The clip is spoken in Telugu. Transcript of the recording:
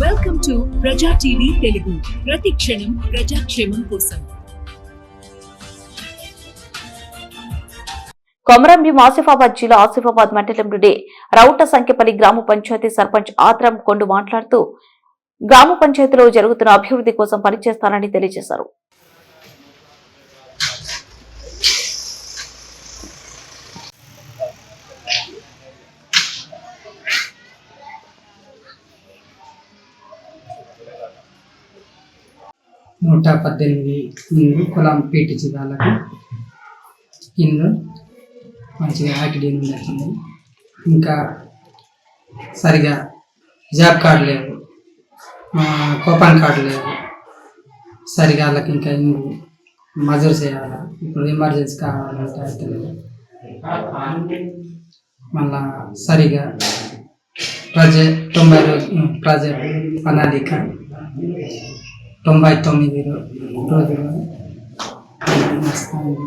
వెల్కమ్ టు ప్రజా టీవీ తెలుగు. ప్రతి క్షణం ప్రజాక్షేమం కోసం. కొమరంభీం ఆసిఫాబాద్ జిల్లా ఆసిఫాబాద్ మండలంలోని రౌట సంఖ్యపల్లి గ్రామ పంచాయతీ సర్పంచ్ ఆత్రం కొండు మాట్లాడుతూ గ్రామ పంచాయతీలో జరుగుతున్న అభివృద్ధి కోసం పనిచేస్తానని తెలియజేశారు. నూట 18 కులం పీటించి వాళ్ళకి ఇల్లు మంచిగా ఆకిడి వచ్చింది. ఇంకా సరిగా జాబ్ కార్డు లేవు, కూపన్ కార్డు లేవు, సరిగా వాళ్ళకి ఇంకా ఇల్లు మజూరు చేయాలి. ఇప్పుడు ఎమర్జెన్సీ కావాలంటే అయితే లేదు. మళ్ళా సరిగా ప్రాజెక్ట్ 99 రోజులు నడుస్తుంది.